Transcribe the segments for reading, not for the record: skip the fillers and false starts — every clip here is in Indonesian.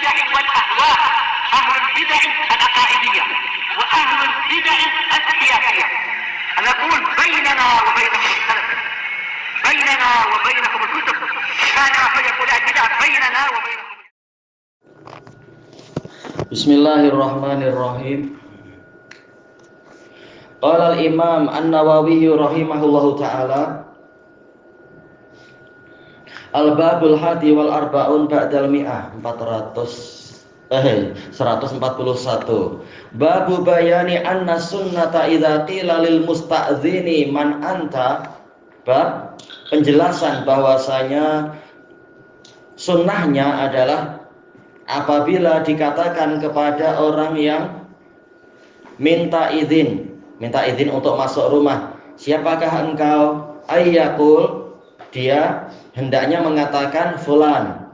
البدع والأهواء، أهل البدع العقائدية وأهل البدع السياسية. نقول بيننا وبينكم السلف، بيننا وبينكم الكتب، كان فيقول البدع بيننا وبينكم. Bismillahirrahmanirrahim. Qala al-Imam An-Nawawi rahimahullahu taala, Al-Babul Hadi wal Arba'un ba'dal mi'ah 141. Babu bayani anna sunnata idza qila lil musta'dzini man anta. Bab penjelasan bahwasanya sunnahnya adalah apabila dikatakan kepada orang yang minta izin untuk masuk rumah, siapakah engkau? Ayyakul, dia hendaknya mengatakan fulan.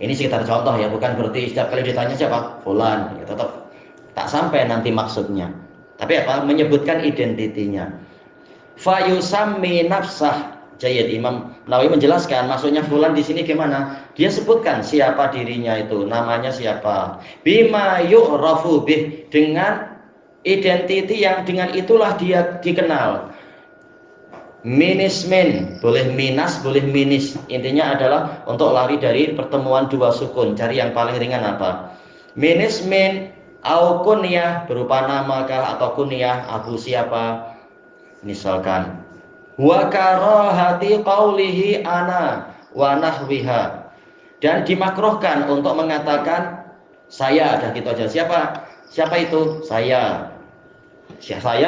Ini sekitar contoh ya, bukan berarti setiap kali ditanya siapa fulan, ya tetap tak sampai nanti maksudnya. Tapi apa? Menyebutkan identitinya. Fa yusammi nafsah. Jayyid, Imam Nawawi menjelaskan maksudnya fulan di sini gimana? Dia sebutkan siapa dirinya itu, namanya siapa. Bima yu'rafu bih, dengan identiti yang dengan itulah dia dikenal. Minismin, boleh minas, boleh minis. Intinya adalah untuk lari dari pertemuan dua sukun, cari yang paling ringan apa. Minismin au kunyah, berupa namakah atau kunyah, abu siapa. Misalkan wa karahati qaulihi ana wa nahwiha, dan dimakruhkan untuk mengatakan saya, ada gitu aja. Siapa itu? Saya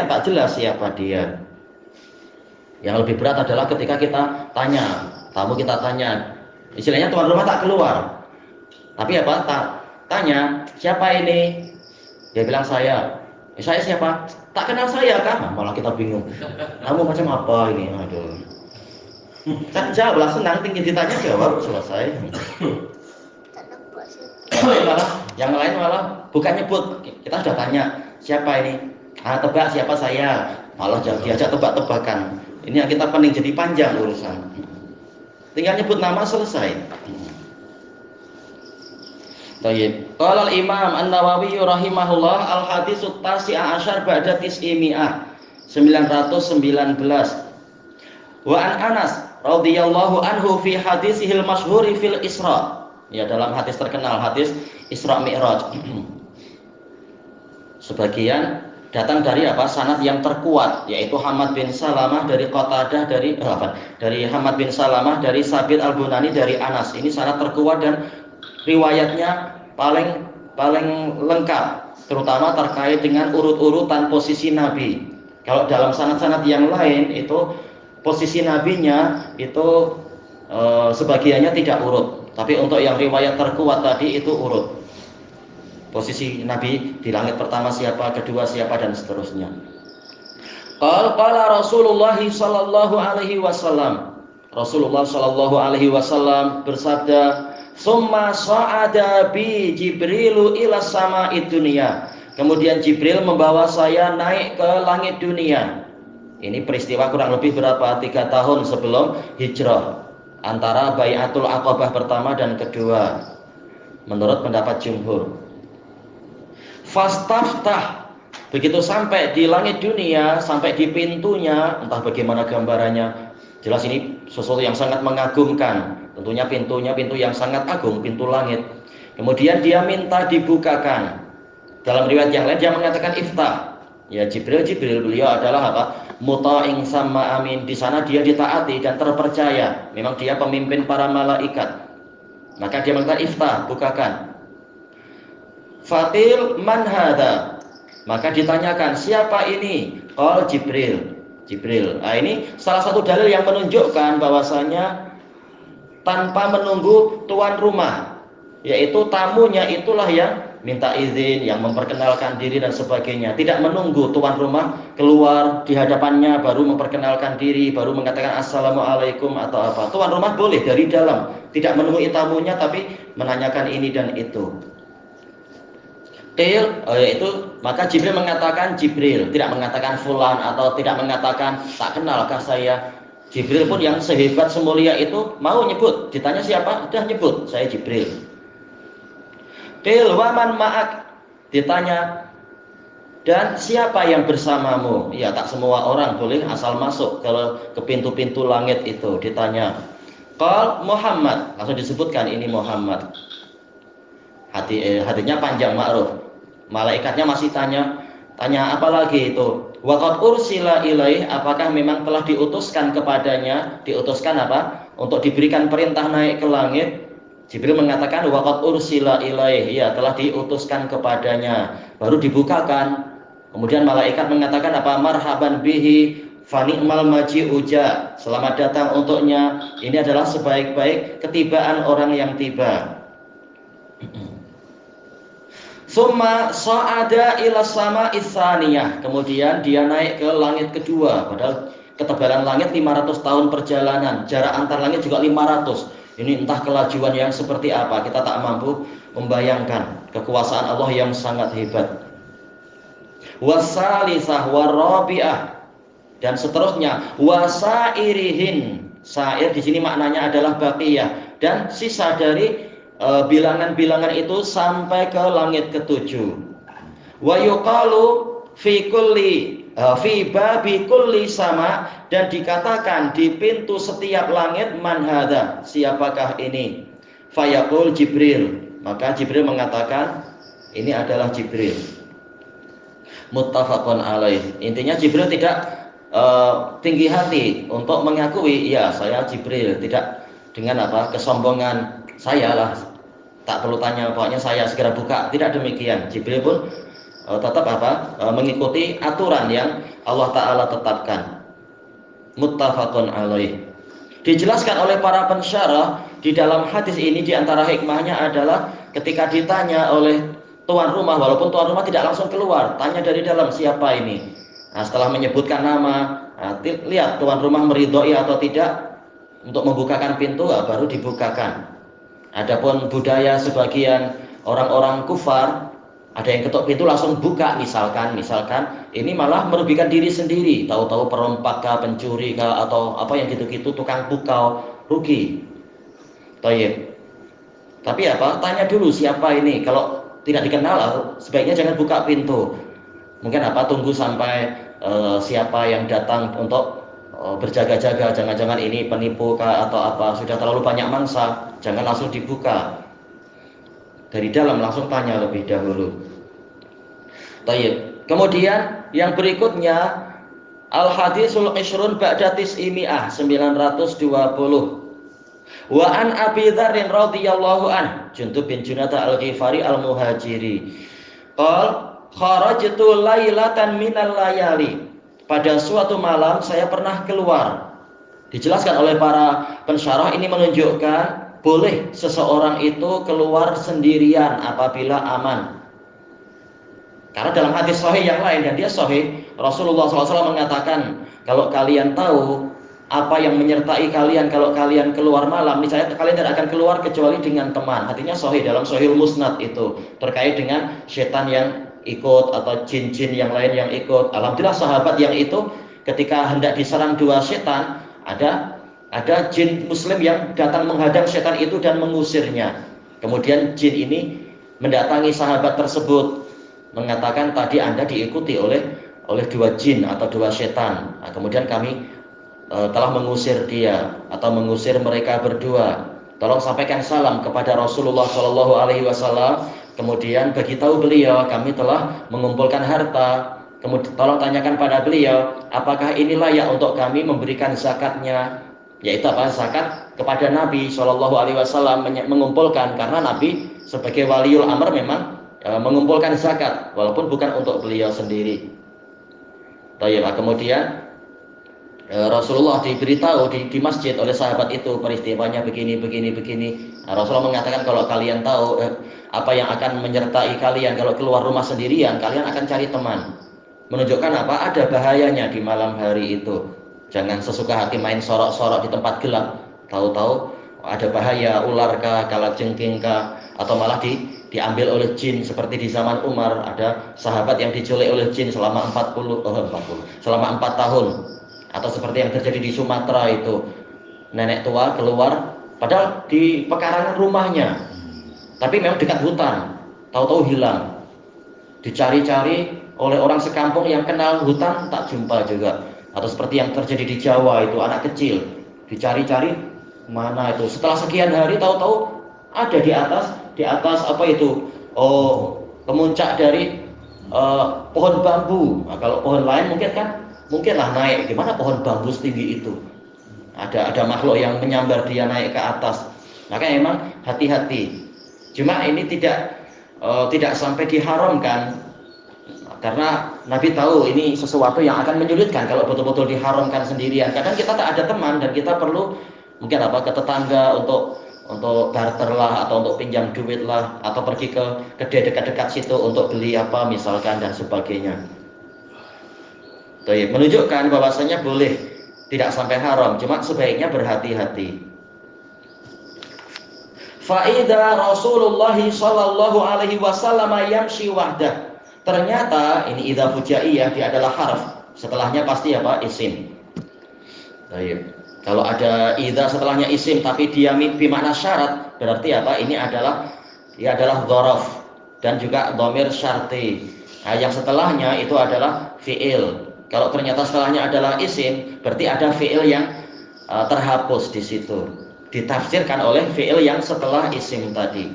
tak jelas siapa dia. Yang lebih berat adalah ketika kita tanya, tamu kita tanya, istilahnya tuan rumah tak keluar, tapi apa? Tanya, siapa ini? Dia bilang saya. Saya siapa? Tak kenal saya kan? Malah kita bingung. Kamu macam apa ini? Aduh. Kan jawab, senang, tinggi ditanya jawab, selesai. Yang lain malah bukan nyebut. Kita sudah tanya, siapa ini? Tebak siapa saya. Malah diajak tebak-tebakan. Ini yang kita pening, jadi panjang urusan. Tinggal nyebut nama, selesai. Tayyib. Qala al-Imam An-Nawawi rahimahullah, al-haditsut tasi'a asyar ba'da tis'imi'ah 919. Wa an Anas radhiyallahu anhu fi haditsihil masyhuri fil Isra. Ya, dalam hadis terkenal, hadis Isra Mi'raj. Sebagian datang dari sanad yang terkuat, yaitu Hamad bin Salamah dari Qatadah dari Hamad bin Salamah dari Sabit Al-Bunani dari Anas. Ini sanad terkuat dan riwayatnya paling lengkap, terutama terkait dengan urut-urutan posisi Nabi. Kalau dalam sanad-sanad yang lain itu posisi nabinya itu sebagiannya tidak urut, tapi untuk yang riwayat terkuat tadi itu urut. Posisi Nabi di langit pertama siapa, kedua siapa, dan seterusnya. Qala Rasulullah sallallahu alaihi wasallam. Rasulullah sallallahu alaihi wasallam bersabda, "Summa sa'ada bi Jibrilu ila sama'id dunya." Kemudian Jibril membawa saya naik ke langit dunia. Ini peristiwa kurang lebih berapa? 3 tahun sebelum hijrah, antara Bai'atul Aqabah pertama dan kedua, menurut pendapat jumhur. Fastaftah, begitu sampai di langit dunia, sampai di pintunya, entah bagaimana gambarannya, jelas ini sesuatu yang sangat mengagumkan. Tentunya pintunya pintu yang sangat agung, pintu langit. Kemudian dia minta dibukakan. Dalam riwayat yang lain dia mengatakan iftah. Ya, Jibril beliau adalah muta'ing sama amin. Di sana dia ditaati dan terpercaya. Memang dia pemimpin para malaikat. Maka dia mengatakan iftah, bukakan. Fatil man hada, maka ditanyakan siapa ini? Qal Jibril. Nah, ini salah satu dalil yang menunjukkan bahwasanya tanpa menunggu tuan rumah, yaitu tamunya itulah yang minta izin, yang memperkenalkan diri dan sebagainya. Tidak menunggu tuan rumah keluar di hadapannya baru memperkenalkan diri, baru mengatakan assalamualaikum atau apa. Tuan rumah boleh dari dalam, tidak menemui tamunya tapi menanyakan ini dan itu. Yaitu maka Jibril mengatakan Jibril, tidak mengatakan fulan atau tidak mengatakan tak kenalkah saya. Jibril pun yang sehebat semulia itu mau nyebut, ditanya siapa, udah nyebut saya Jibril. Qil wa man ma'ak, ditanya, dan siapa yang bersamamu? Ya, tak semua orang boleh asal masuk ke pintu-pintu langit itu. Ditanya, qal Muhammad, langsung disebutkan ini Muhammad. Hatinya panjang, ma'ruf. Malaikatnya masih tanya apa lagi itu? Waqad ursila ilaih, apakah memang telah diutuskan kepadanya? Diutuskan apa? Untuk diberikan perintah naik ke langit. Jibril mengatakan waqad ursila ilaih, ya telah diutuskan kepadanya. Baru dibukakan. Kemudian malaikat mengatakan apa? Marhaban bihi fani'mal maji uja. Selamat datang untuknya. Ini adalah sebaik-baik ketibaan orang yang tiba. Summa sa'ada ila sama isaniyah. Kemudian dia naik ke langit kedua. Padahal ketebalan langit 500 tahun perjalanan. Jarak antar langit juga 500. Ini entah kelajuan yang seperti apa. Kita tak mampu membayangkan kekuasaan Allah yang sangat hebat. Wasalisah warabi'ah, dan seterusnya. Wasairihin. Sair di sini maknanya adalah baqiyah, dan sisa dari bilangan-bilangan itu sampai ke langit ketujuh. Wa yuqalu fi babi kulli sama, dan dikatakan di pintu setiap langit, man hadza, siapakah ini? Fayaqul Jibril, maka Jibril mengatakan ini adalah Jibril. Muttafaqun alaih. Intinya Jibril tidak tinggi hati untuk mengakui, ya saya Jibril, tidak dengan apa kesombongan, saya lah, tak perlu tanya, pokoknya saya segera buka. Tidak demikian. Jibril pun tetap mengikuti aturan yang Allah Ta'ala tetapkan. Muttafaqun alaih. Dijelaskan oleh para pensyarah di dalam hadis ini, di antara hikmahnya adalah ketika ditanya oleh tuan rumah, walaupun tuan rumah tidak langsung keluar, tanya dari dalam, siapa ini? Nah, setelah menyebutkan nama, lihat tuan rumah meridhoi atau tidak untuk membukakan pintu, baru dibukakan. Adapun budaya sebagian orang-orang kufar, ada yang ketuk pintu langsung buka, misalkan ini malah merugikan diri sendiri. Tahu-tahu perompak kah, pencuri kah, atau apa yang gitu-gitu, tukang pukau, rugi. Thayyib. Tapi tanya dulu siapa ini. Kalau tidak dikenal, sebaiknya jangan buka pintu. Mungkin tunggu sampai siapa yang datang untuk berjaga-jaga, jangan-jangan ini penipu kah atau apa, sudah terlalu banyak mangsa, jangan langsung dibuka. Dari dalam langsung tanya lebih dahulu. Tayyib. Kemudian yang berikutnya, al-hadisul ishrun ba'da tis'imi'ah, 920. Wa an Abi Dzarrin radhiyallahu an, Jundub bin Junadah al-Ghifari al-Muhajiri. Qal kharajtu lailatan minal layali. Pada suatu malam saya pernah keluar. Dijelaskan oleh para pensyarah, ini menunjukkan boleh seseorang itu keluar sendirian apabila aman. Karena dalam hadis sahih yang lain, dan dia sahih, Rasulullah SAW mengatakan, kalau kalian tahu apa yang menyertai kalian kalau kalian keluar malam, niscaya kalian tidak akan keluar kecuali dengan teman. Artinya sahih dalam Sahih Musnad itu terkait dengan setan yang ikut atau jin-jin yang lain yang ikut. Alhamdulillah sahabat yang itu ketika hendak diserang dua setan, ada jin muslim yang datang menghadang setan itu dan mengusirnya. Kemudian jin ini mendatangi sahabat tersebut, mengatakan tadi Anda diikuti oleh dua jin atau dua setan. Nah, kemudian kami telah mengusir dia atau mengusir mereka berdua. Tolong sampaikan salam kepada Rasulullah SAW. Kemudian beritahu beliau kami telah mengumpulkan harta. Kemudian tolong tanyakan pada beliau, apakah ini layak untuk kami memberikan zakatnya? Yaitu zakat kepada Nabi SAW mengumpulkan, karena Nabi sebagai waliul amr memang mengumpulkan zakat, walaupun bukan untuk beliau sendiri. Kemudian Rasulullah diberitahu di masjid oleh sahabat itu peristiwanya begini. Nah, Rasulullah mengatakan kalau kalian tahu apa yang akan menyertai kalian kalau keluar rumah sendirian, kalian akan cari teman. Menunjukkan ada bahayanya di malam hari itu. Jangan sesuka hati main sorok-sorok di tempat gelap. Tahu-tahu ada bahaya, ular kah, kalajengking kah, atau malah diambil oleh jin seperti di zaman Umar, ada sahabat yang diculik oleh jin selama 4 tahun. Atau seperti yang terjadi di Sumatera itu, nenek tua keluar padahal di pekarangan rumahnya, tapi memang dekat hutan. tahu-tahu hilang. Dicari-cari oleh orang sekampung yang kenal hutan, tak jumpa juga. Atau seperti yang terjadi di Jawa itu, anak kecil dicari-cari mana itu. Setelah sekian hari tahu-tahu ada di atas apa itu? Oh, kemuncak dari pohon bambu. Nah, kalau pohon lain mungkinlah naik. Gimana pohon bambu setinggi itu? Ada makhluk yang menyambar dia naik ke atas. Maka emang hati-hati. Cuma ini tidak sampai diharamkan, karena Nabi tahu ini sesuatu yang akan menyulitkan kalau betul-betul diharamkan sendirian. Kadang kita tak ada teman dan kita perlu mungkin ke tetangga untuk barter lah, atau untuk pinjam duit lah, atau pergi ke kedai dekat-dekat situ untuk beli apa misalkan dan sebagainya. Menunjukkan bahwasanya boleh, tidak sampai haram, cuma sebaiknya berhati-hati. Fa'idha Rasulullah sallallahu alaihi wasallam yamshi wahdah. Ternyata ini idza fujaiyah, dia adalah harf. Setelahnya pasti apa? Isim. Baik. Kalau ada idza setelahnya isim tapi dia bermakna syarat, berarti apa? Ini adalah dzaraf dan juga dhamir syarti. Nah, yang setelahnya itu adalah fi'il. Kalau ternyata setelahnya adalah isim, berarti ada fi'il yang terhapus di situ. Ditafsirkan oleh fi'il yang setelah isim tadi.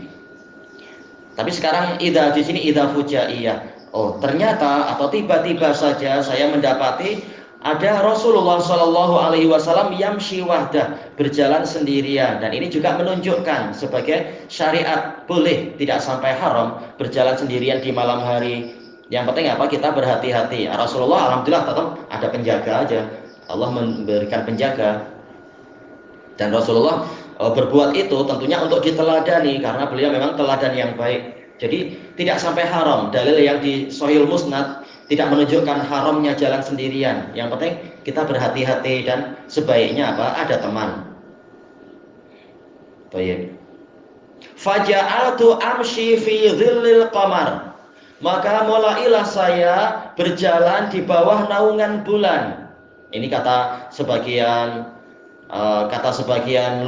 Tapi sekarang idza di sini idza fujaiyah. Oh, ternyata atau tiba-tiba saja saya mendapati ada Rasulullah Shallallahu alaihi wasallam yamshi wahdah, berjalan sendirian, dan ini juga menunjukkan sebagai syariat boleh, tidak sampai haram berjalan sendirian di malam hari. Yang penting apa? Kita berhati-hati. Rasulullah alhamdulillah tetap ada penjaga aja. Allah memberikan penjaga. Dan Rasulullah berbuat itu tentunya untuk diteladani, karena beliau memang teladan yang baik. Jadi tidak sampai haram. Dalil yang di Sahih Musnad tidak menunjukkan haramnya jalan sendirian. Yang penting kita berhati-hati dan sebaiknya apa? Ada teman. Baik. Faja'altu amshi fi dhillil qamar. Maka mulailah saya berjalan di bawah naungan bulan. Ini kata sebagian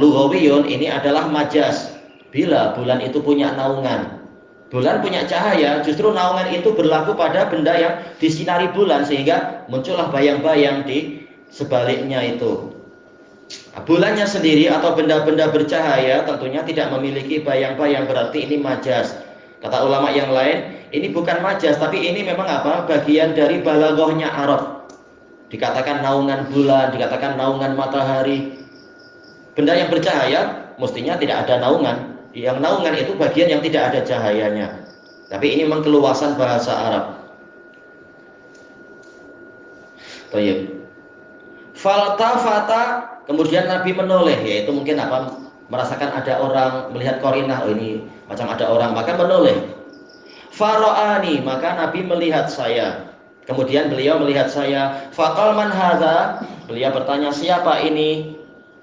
lughawiyun, ini adalah majaz. Bila bulan itu punya naungan, bulan punya cahaya, justru naungan itu berlaku pada benda yang disinari bulan, sehingga muncullah bayang-bayang di sebaliknya itu. Bulannya sendiri atau benda-benda bercahaya tentunya tidak memiliki bayang-bayang, berarti ini majaz. Kata ulama yang lain, ini bukan majaz, tapi ini memang apa? Bagian dari balaghahnya Arab. Dikatakan naungan bulan, dikatakan naungan matahari. Benda yang bercahaya mestinya tidak ada naungan. Yang naungan itu bagian yang tidak ada cahayanya. Tapi ini memang keluasan bahasa Arab. Baik. Faltafata, kemudian Nabi menoleh, yaitu mungkin apa? Merasakan ada orang, melihat qarinah, oh ini macam ada orang, maka menoleh. Fara'ani, maka Nabi melihat saya. Kemudian beliau melihat saya. Faqal man hadza? Beliau bertanya, siapa ini?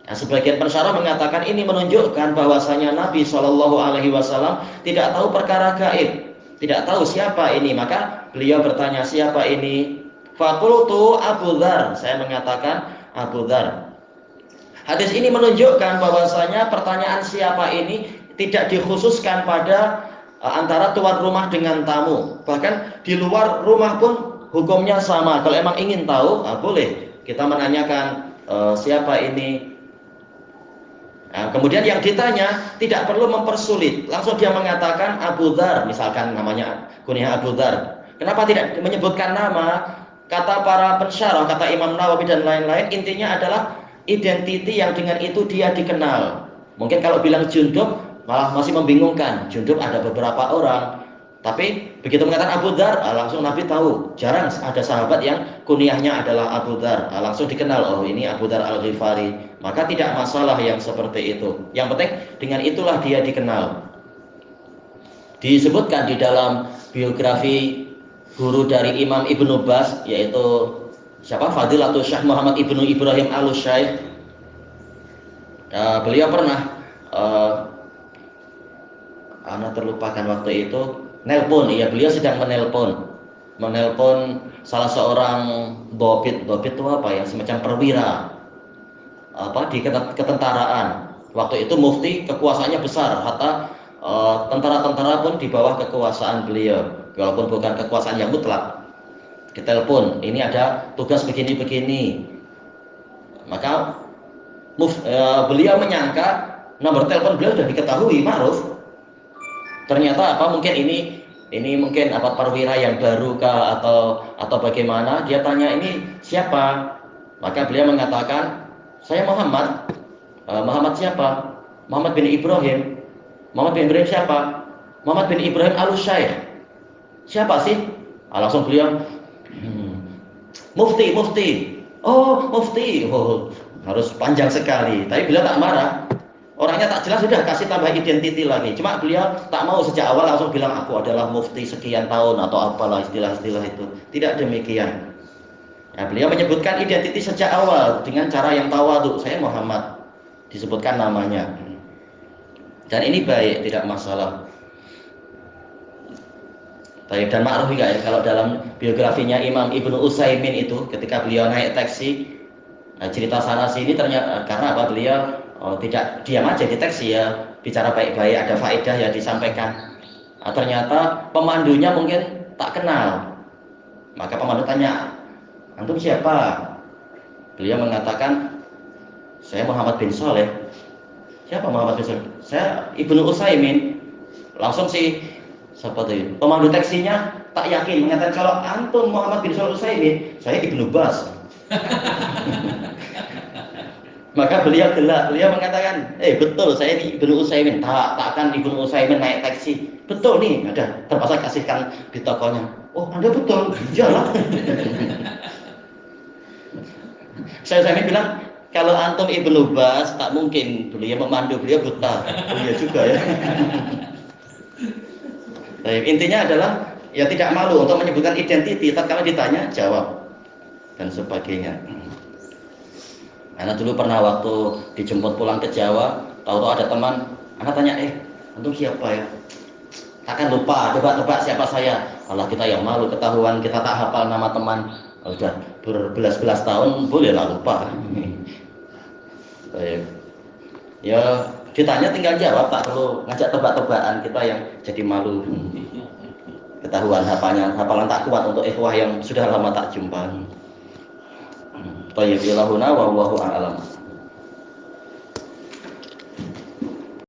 Nah, sebagian pensyarah mengatakan ini menunjukkan bahwasanya Nabi Shallallahu alaihi wasallam tidak tahu perkara gaib, tidak tahu siapa ini, maka beliau bertanya, siapa ini? Faqultu Abu Dzar, saya mengatakan Abu Dzar. Hadis ini menunjukkan bahwasanya pertanyaan siapa ini tidak dikhususkan pada antara tuan rumah dengan tamu. Bahkan di luar rumah pun hukumnya sama. Kalau emang ingin tahu, boleh kita menanyakan siapa ini. Nah, kemudian yang ditanya tidak perlu mempersulit, langsung dia mengatakan Abu Dzar, misalkan namanya kunyah Abu Dzar. Kenapa tidak menyebutkan nama? Kata para pensyarah, kata Imam Nawawi dan lain-lain, intinya adalah identiti yang dengan itu dia dikenal. Mungkin kalau bilang Jundub malah masih membingungkan. Jundub ada beberapa orang, tapi begitu mengatakan Abu Dzar, langsung Nabi tahu. Jarang ada sahabat yang kunyahnya adalah Abu Dzar, langsung dikenal, oh ini Abu Dzar Al-Ghifari. Maka tidak masalah yang seperti itu. Yang penting dengan itulah dia dikenal. Disebutkan di dalam biografi guru dari Imam Ibnu Baz, yaitu siapa? Fadilatul Syekh Muhammad Ibnu Ibrahim Al-Syaikh. Beliau pernah ana terlupakan waktu itu nelpon, ya beliau sedang menelpon salah seorang dhobit itu apa ya, semacam perwira di ketentaraan. Waktu itu mufti kekuasaannya besar, hatta tentara-tentara pun di bawah kekuasaan beliau, walaupun bukan kekuasaan yang mutlak. Ditelepon, ini ada tugas begini-begini, maka beliau menyangka nomor telepon beliau sudah diketahui, ma'ruf. Ternyata apa? Mungkin ini mungkin apa perwira yang baru kah atau bagaimana? Dia tanya, ini siapa? Maka beliau mengatakan, saya Muhammad. Muhammad siapa? Muhammad bin Ibrahim. Muhammad bin Ibrahim siapa? Muhammad bin Ibrahim al-Syaikh. Siapa sih? Langsung beliau, mufti. Oh, mufti. Oh, harus panjang sekali. Tapi beliau tak marah. Orangnya tak jelas, sudah kasih tambah identiti lagi. Cuma beliau tak mau sejak awal langsung bilang aku adalah mufti sekian tahun atau apalah istilah-istilah itu. Tidak demikian. Nah, beliau menyebutkan identiti sejak awal dengan cara yang tawadhu. Saya Muhammad, disebutkan namanya. Dan ini baik, tidak masalah. Dan ma'ruf juga ya, kalau dalam biografinya Imam Ibnu Utsaimin itu, ketika beliau naik taksi, cerita sana sini ternyata karena apa, beliau tidak diam aja di taksi ya, bicara baik-baik, ada faedah ya disampaikan. Ternyata pemandunya mungkin tak kenal. Maka pemandu tanya, antum siapa? Beliau mengatakan, saya Muhammad bin Saleh. Siapa Muhammad bin Saleh? Saya Ibnu Utsaimin. Langsung si seperti pemandu taksinya tak yakin, mengatakan kalau antum Muhammad bin Saleh Utsaimin, saya Ibnu Bas. Maka beliau gelak, beliau mengatakan, betul saya ini Ibnu Utsaimin, takkan Ibnu Utsaimin naik taksi, betul nih, ada terpaksa kasihkan di tokonya. Oh, Anda betul, iyalah. Saya bilang, kalau antum Ibnu Bas, tak mungkin beliau memandu, beliau buta. Oh iya juga ya. Intinya adalah ya tidak malu untuk menyebutkan identiti, tatkala ditanya jawab dan sebagainya. Anak dulu pernah waktu dijemput pulang ke Jawa, tahu-tahu ada teman, anak tanya, antum siapa ya? Takkan lupa, coba siapa saya? Allah, kita yang malu ketahuan kita tak hafal nama teman. Sudah berbelas-belas tahun, bolehlah lupa. Ya ditanya tinggal jawab, tak perlu ngajak tebak-tebakan, kita yang jadi malu. Ketahuan hafalan tak kuat untuk ikhwah yang sudah lama tak jumpa. Tayyib ilahuna wa wallahu a'lam.